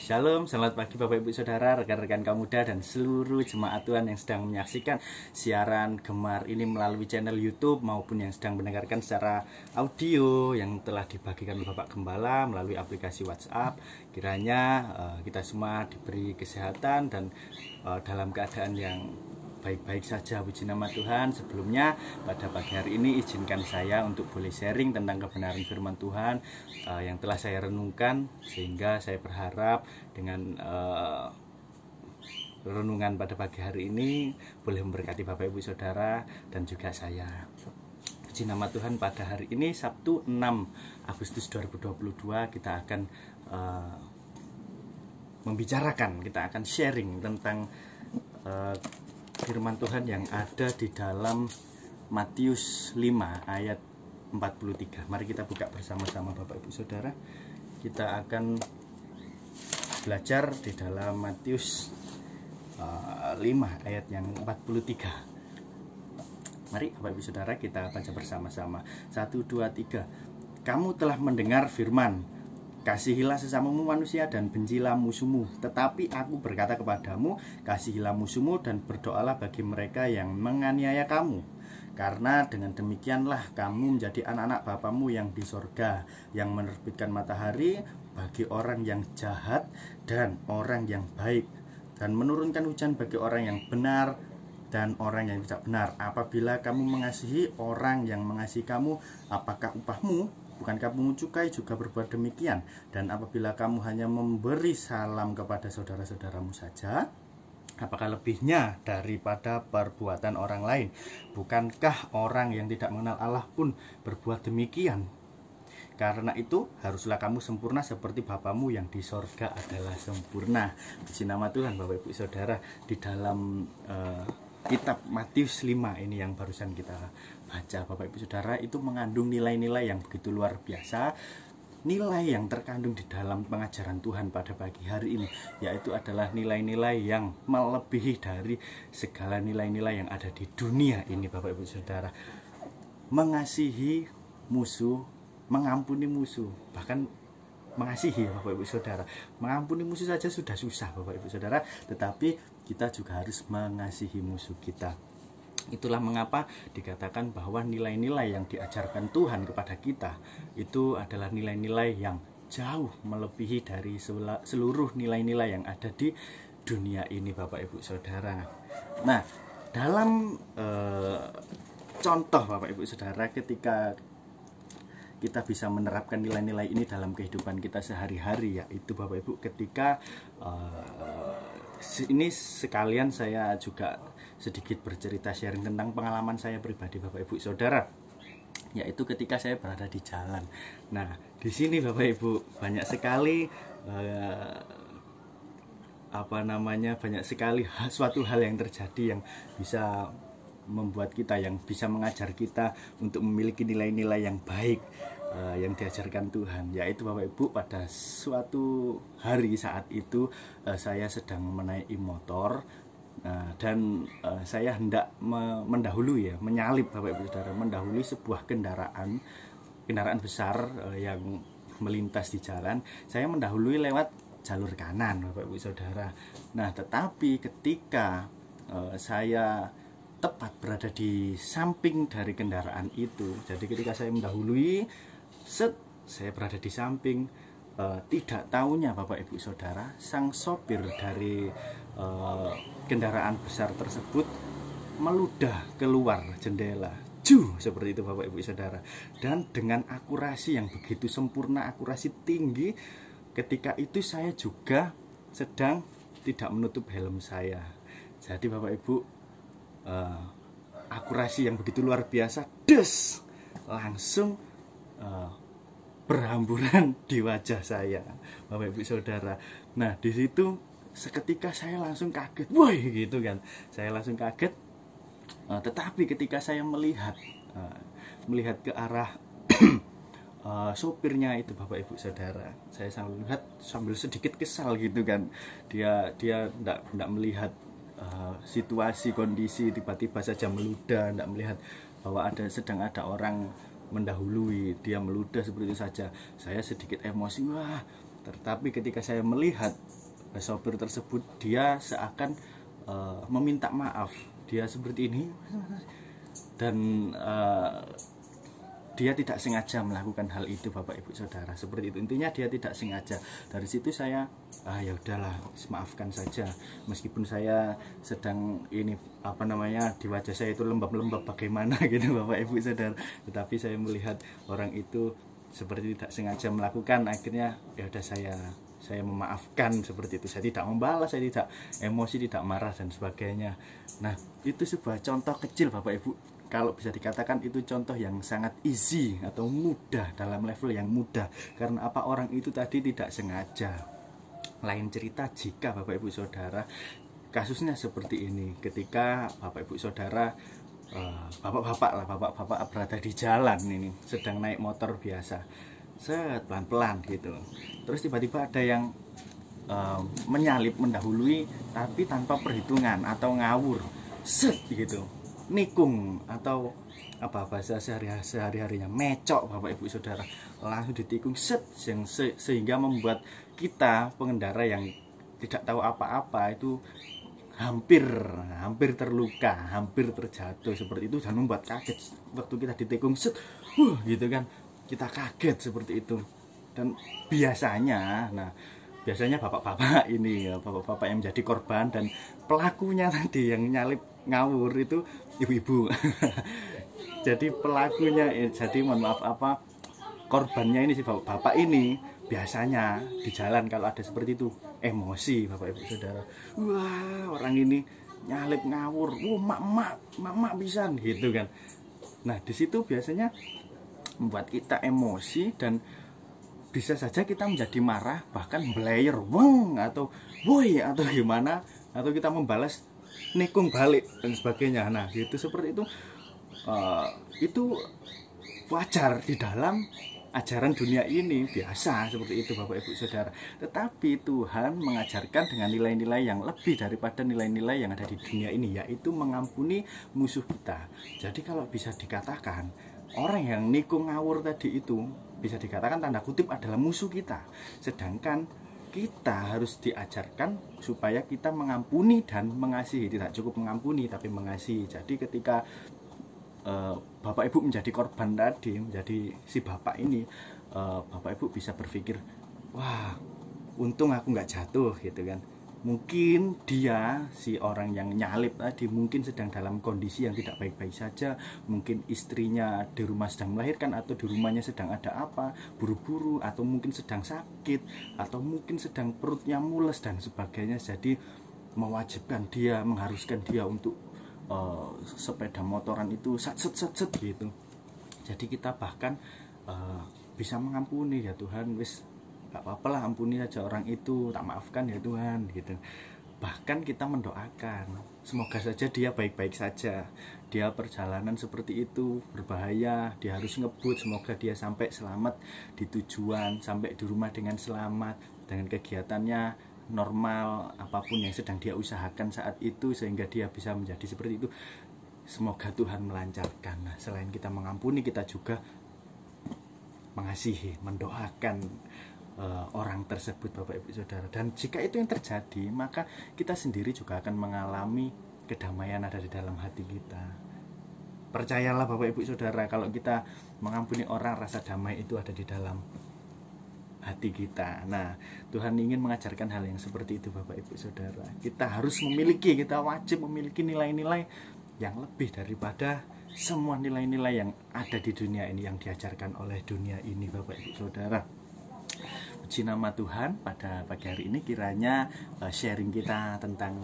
Shalom, selamat pagi Bapak Ibu Saudara, rekan-rekan kaum muda dan seluruh jemaat Tuhan yang sedang menyaksikan siaran Gemar ini melalui channel YouTube maupun yang sedang mendengarkan secara audio yang telah dibagikan oleh Bapak Gembala melalui aplikasi WhatsApp. Kiranya kita semua diberi kesehatan dan dalam keadaan yang baik-baik saja, puji nama Tuhan. Sebelumnya pada pagi hari ini izinkan saya untuk boleh sharing tentang kebenaran firman Tuhan yang telah saya renungkan, sehingga saya berharap dengan renungan pada pagi hari ini boleh memberkati Bapak Ibu Saudara dan juga saya. Puji nama Tuhan, pada hari ini Sabtu 6 Agustus 2022 kita akan membicarakan, kita akan sharing tentang firman Tuhan yang ada di dalam Matius 5 ayat 43. Mari kita buka bersama-sama Bapak Ibu Saudara. Kita akan belajar di dalam Matius 5 ayat yang 43. Mari Bapak Ibu Saudara kita baca bersama-sama. 1, 2, 3. Kamu telah mendengar firman, kasihilah sesamamu manusia dan bencilah musuhmu. Tetapi aku berkata kepadamu, kasihilah musuhmu dan berdoalah bagi mereka yang menganiaya kamu. Karena dengan demikianlah kamu menjadi anak-anak Bapamu yang di sorga, yang menerbitkan matahari bagi orang yang jahat dan orang yang baik, dan menurunkan hujan bagi orang yang benar dan orang yang tidak benar. Apabila kamu mengasihi orang yang mengasihi kamu, apakah upahmu? Bukankah pungut cukai juga berbuat demikian? Dan apabila kamu hanya memberi salam kepada saudara-saudaramu saja, apakah lebihnya daripada perbuatan orang lain? Bukankah orang yang tidak mengenal Allah pun berbuat demikian? Karena itu haruslah kamu sempurna seperti Bapamu yang di sorga adalah sempurna. Puji nama Tuhan Bapak Ibu Saudara. Di dalam kitab Matius 5 ini yang barusan kita baca Bapak Ibu Saudara, itu mengandung nilai-nilai yang begitu luar biasa. Nilai yang terkandung di dalam pengajaran Tuhan pada pagi hari ini, yaitu adalah nilai-nilai yang melebihi dari segala nilai-nilai yang ada di dunia ini Bapak Ibu Saudara. Mengasihi musuh, mengampuni musuh, bahkan mengasihi Bapak Ibu Saudara. Mengampuni musuh saja sudah susah Bapak Ibu Saudara, tetapi kita juga harus mengasihi musuh kita. Itulah mengapa dikatakan bahwa nilai-nilai yang diajarkan Tuhan kepada kita itu adalah nilai-nilai yang jauh melebihi dari seluruh nilai-nilai yang ada di dunia ini Bapak Ibu Saudara. Nah, dalam contoh Bapak Ibu Saudara, ketika kita bisa menerapkan nilai-nilai ini dalam kehidupan kita sehari-hari, yaitu Bapak Ibu, ketika ini sekalian saya juga sedikit bercerita sharing tentang pengalaman saya pribadi Bapak Ibu Saudara, yaitu ketika saya berada di jalan. Nah, di sini Bapak Ibu banyak sekali banyak sekali suatu hal yang terjadi yang bisa membuat kita, yang bisa mengajar kita untuk memiliki nilai-nilai yang baik yang diajarkan Tuhan, yaitu Bapak Ibu, pada suatu hari saat itu saya sedang menaiki motor dan saya hendak mendahului, menyalip Bapak Ibu Saudara, mendahului sebuah kendaraan besar yang melintas di jalan. Saya mendahului lewat jalur kanan Bapak Ibu Saudara. Nah, tetapi ketika saya tepat berada di samping dari kendaraan itu, jadi ketika saya mendahului, saya berada di samping, tidak taunya Bapak Ibu Saudara, sang sopir dari kendaraan besar tersebut meludah keluar jendela, seperti itu Bapak Ibu Saudara. Dan dengan akurasi yang begitu sempurna, akurasi tinggi, ketika itu saya juga sedang tidak menutup helm saya. Jadi Bapak Ibu, akurasi yang begitu luar biasa, langsung berhamburan di wajah saya Bapak Ibu Saudara. Nah, di situ seketika saya langsung kaget, woi gitu kan, saya langsung kaget. Tetapi ketika saya melihat ke arah sopirnya itu Bapak Ibu Saudara, saya sambil sedikit kesal gitu kan. Dia tidak melihat situasi kondisi, tiba-tiba saja meludah, tidak melihat bahwa sedang ada orang mendahului, dia meludah seperti itu saja. Saya sedikit emosi, wah Tetapi ketika saya melihat sopir tersebut, dia seakan meminta maaf, dia seperti ini, dan dia tidak sengaja melakukan hal itu, Bapak Ibu Saudara, seperti itu. Intinya dia tidak sengaja. Dari situ saya ya udahlah, maafkan saja, meskipun saya sedang ini di wajah saya itu lembab-lembab bagaimana gitu, Bapak Ibu Saudara, tetapi saya melihat orang itu seperti tidak sengaja melakukan, akhirnya ya udah saya memaafkan, seperti itu. Saya tidak membalas, saya tidak emosi, tidak marah dan sebagainya. Nah, itu sebuah contoh kecil, Bapak Ibu. Kalau bisa dikatakan itu contoh yang sangat easy atau mudah, dalam level yang mudah. Karena apa, orang itu tadi tidak sengaja. Lain cerita jika Bapak Ibu Saudara kasusnya seperti ini, ketika Bapak Ibu Saudara bapak-bapak berada di jalan ini, sedang naik motor biasa, set pelan-pelan gitu, terus tiba-tiba ada yang menyalip, mendahului, tapi tanpa perhitungan atau ngawur, set gitu, nikung atau apa bahasa sehari-harinya mecok, Bapak Ibu Saudara, langsung ditikung set, sehingga membuat kita pengendara yang tidak tahu apa-apa itu hampir terluka, hampir terjatuh, seperti itu, dan membuat kaget waktu kita ditikung set, gitu kan, kita kaget seperti itu. Dan biasanya bapak-bapak ini ya, bapak-bapak yang menjadi korban, dan pelakunya tadi yang nyalip ngawur itu ibu-ibu. Jadi pelakunya, jadi mohon maaf, korbannya ini si bapak ini biasanya di jalan kalau ada seperti itu emosi, Bapak Ibu Saudara. Wah, orang ini nyalip ngawur, mak bisa gitu kan. Nah, di situ biasanya membuat kita emosi, dan bisa saja kita menjadi marah, bahkan belayer weng atau woi atau gimana, atau kita membalas nikung balik dan sebagainya. Nah, gitu, seperti itu wajar di dalam ajaran dunia ini, biasa seperti itu, Bapak Ibu Saudara. Tetapi Tuhan mengajarkan dengan nilai-nilai yang lebih daripada nilai-nilai yang ada di dunia ini, yaitu mengampuni musuh kita. Jadi kalau bisa dikatakan, orang yang nikung ngawur tadi itu bisa dikatakan tanda kutip adalah musuh kita. Sedangkan kita harus diajarkan supaya kita mengampuni dan mengasihi. Tidak cukup mengampuni, tapi mengasihi. Jadi ketika Bapak Ibu menjadi korban tadi, menjadi si bapak ini, Bapak Ibu bisa berpikir, wah, untung aku nggak jatuh gitu kan. Mungkin dia, si orang yang nyalip tadi, mungkin sedang dalam kondisi yang tidak baik-baik saja. Mungkin istrinya di rumah sedang melahirkan, atau di rumahnya sedang ada apa, buru-buru, atau mungkin sedang sakit, atau mungkin sedang perutnya mules dan sebagainya. Jadi mewajibkan dia, mengharuskan dia untuk sepeda motoran itu set gitu. Jadi kita bahkan bisa mengampuni, ya Tuhan, wis gak apa-apa lah, ampuni saja orang itu, tak maafkan ya Tuhan gitu. Bahkan kita mendoakan, semoga saja dia baik-baik saja. Dia perjalanan seperti itu berbahaya, dia harus ngebut, semoga dia sampai selamat di tujuan, sampai di rumah dengan selamat, dengan kegiatannya normal, apapun yang sedang dia usahakan saat itu, sehingga dia bisa menjadi seperti itu. Semoga Tuhan melancarkan. Nah, selain kita mengampuni, kita juga mengasihi, mendoakan orang tersebut, Bapak Ibu Saudara. Dan jika itu yang terjadi, maka kita sendiri juga akan mengalami kedamaian ada di dalam hati kita. Percayalah Bapak Ibu Saudara, kalau kita mengampuni orang, rasa damai itu ada di dalam hati kita. Nah, Tuhan ingin mengajarkan hal yang seperti itu, Bapak Ibu Saudara. Kita wajib memiliki nilai-nilai yang lebih daripada semua nilai-nilai yang ada di dunia ini, yang diajarkan oleh dunia ini, Bapak Ibu Saudara. Puji nama Tuhan, pada pagi hari ini kiranya sharing kita tentang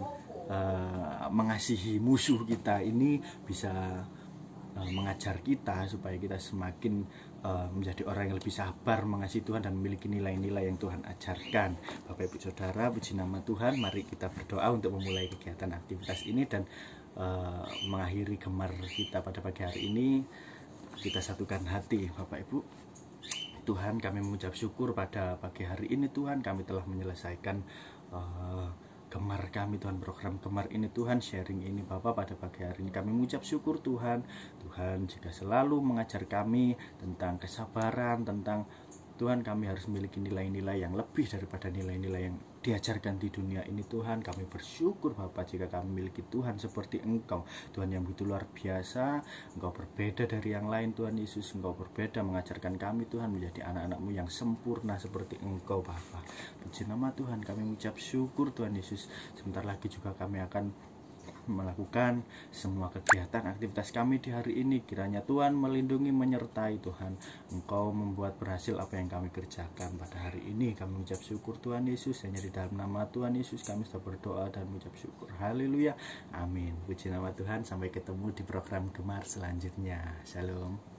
mengasihi musuh kita ini bisa mengajar kita supaya kita semakin menjadi orang yang lebih sabar, mengasihi Tuhan, dan memiliki nilai-nilai yang Tuhan ajarkan. Bapak Ibu Saudara, puji nama Tuhan. Mari kita berdoa untuk memulai kegiatan aktivitas ini dan mengakhiri gemar kita pada pagi hari ini. Kita satukan hati, Bapak Ibu. Tuhan, kami mengucap syukur pada pagi hari ini, Tuhan, kami telah menyelesaikan gemar kami, Tuhan, program gemar ini, Tuhan, sharing ini, Bapak, pada pagi hari ini kami mengucap syukur, Tuhan. Tuhan juga selalu mengajar kami tentang kesabaran, tentang Tuhan, kami harus memiliki nilai-nilai yang lebih daripada nilai-nilai yang diajarkan di dunia ini. Tuhan, kami bersyukur Bapa jika kami memiliki Tuhan seperti Engkau, Tuhan yang begitu luar biasa. Engkau berbeda dari yang lain Tuhan Yesus. Engkau berbeda mengajarkan kami Tuhan menjadi anak-anak-Mu yang sempurna seperti Engkau Bapa. Puji nama Tuhan, kami mengucap syukur Tuhan Yesus. Sebentar lagi juga kami akan melakukan semua kegiatan aktivitas kami di hari ini. Kiranya Tuhan melindungi, menyertai Tuhan. Engkau membuat berhasil apa yang kami kerjakan pada hari ini. Kami mengucap syukur Tuhan Yesus. Hanya di dalam nama Tuhan Yesus kami sudah berdoa dan mengucap syukur. Haleluya, amin. Puji nama Tuhan. Sampai ketemu di program Gemar selanjutnya. Shalom.